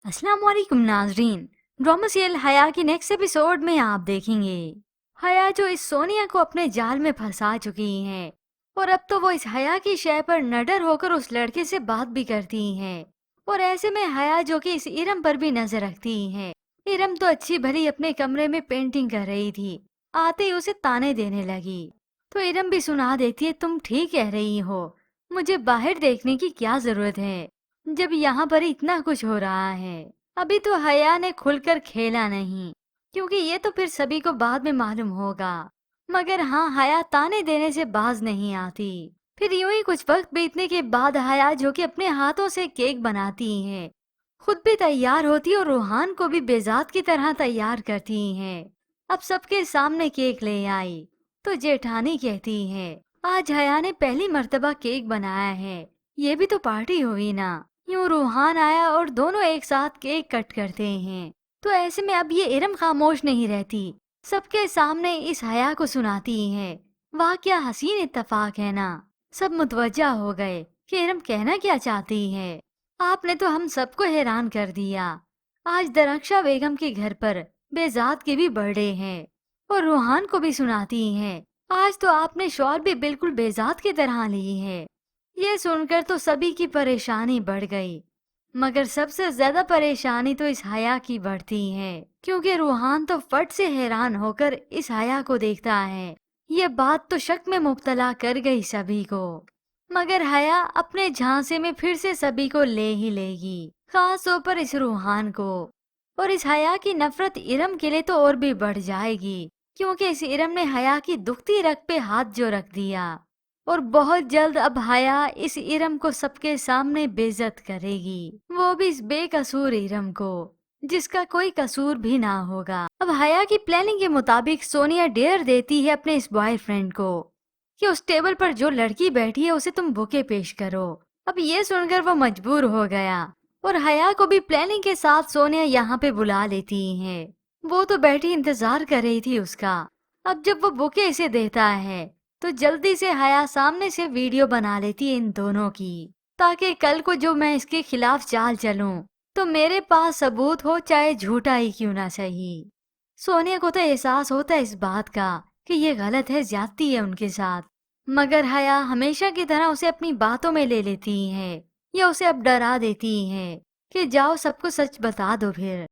अस्सलाम वालेकुम नाजरीन। ड्रामा सीरियल हया की नेक्स्ट एपिसोड में आप देखेंगे हया जो इस सोनिया को अपने जाल में फंसा चुकी हैं और अब तो वो इस हया की शय पर नडर होकर उस लड़के से बात भी करती हैं। और ऐसे में हया जो कि इस इरम पर भी नजर रखती हैं। इरम तो अच्छी भली अपने कमरे में पेंटिंग कर रही थी, आते ही उसे ताने देने लगी। तो इरम भी सुना देती है, तुम ठीक कह रही हो, मुझे बाहर देखने की क्या जरूरत है जब यहाँ पर इतना कुछ हो रहा है। अभी तो हया ने खुलकर खेला नहीं, क्योंकि ये तो फिर सभी को बाद में मालूम होगा। मगर हाँ, हया ताने देने से बाज नहीं आती। फिर यूं ही कुछ वक्त बीतने के बाद हया जो कि अपने हाथों से केक बनाती है, खुद भी तैयार होती और रूहान को भी बेजात की तरह तैयार करती है। अब सबके सामने केक ले आई तो जेठानी कहती है, आज हया ने पहली मर्तबा केक बनाया है, ये भी तो पार्टी हुई ना। यूं रूहान आया और दोनों एक साथ केक कट करते हैं। तो ऐसे में अब ये इरम खामोश नहीं रहती, सबके सामने इस हया को सुनाती है। वाह क्या हसीन इत्तेफाक है ना। सब मुतवज्जा हो गए कि इरम कहना क्या चाहती है। आपने तो हम सबको हैरान कर दिया। आज दरख्शा बेगम के घर पर बेजात की भी बर्थडे है और रूहान को भी सुनाती हैं, आज तो आपने शॉल भी बिल्कुल बेजात की तरह ली है। ये सुनकर तो सभी की परेशानी बढ़ गई, मगर सबसे ज्यादा परेशानी तो इस हया की बढ़ती है, क्योंकि रूहान तो फट से हैरान होकर इस हया को देखता है। ये बात तो शक में मुब्तला कर गई सभी को। मगर हया अपने झांसे में फिर से सभी को ले ही लेगी, खास तौर पर इस रूहान को। और इस हया की नफरत इरम के लिए तो और भी बढ़ जाएगी, क्योंकि इस इरम ने हया की दुखती रग पे हाथ जो रख दिया। और बहुत जल्द अब हया इस इरम को सबके सामने बेइज्जत करेगी, वो भी इस बेकसूर इरम को, जिसका कोई कसूर भी ना होगा। अब हया की प्लानिंग के मुताबिक सोनिया डेयर देती है अपने इस बॉयफ्रेंड को कि उस टेबल पर जो लड़की बैठी है उसे तुम बुके पेश करो। अब ये सुनकर वो मजबूर हो गया और हया को भी प्लानिंग के साथ सोनिया यहाँ पे बुला लेती है। वो तो बैठी इंतजार कर रही थी उसका। अब जब वो बुके इसे देता है तो जल्दी से हया सामने से वीडियो बना लेती है इन दोनों की, ताकि कल को जो मैं इसके खिलाफ चाल चलूं तो मेरे पास सबूत हो, चाहे झूठा ही क्यों ना सही। सोनिया को तो एहसास होता है इस बात का कि ये गलत है, ज्यादती है उनके साथ। मगर हया हमेशा की तरह उसे अपनी बातों में ले लेती है या उसे अब डरा देती है कि जाओ सबको सच बता दो फिर।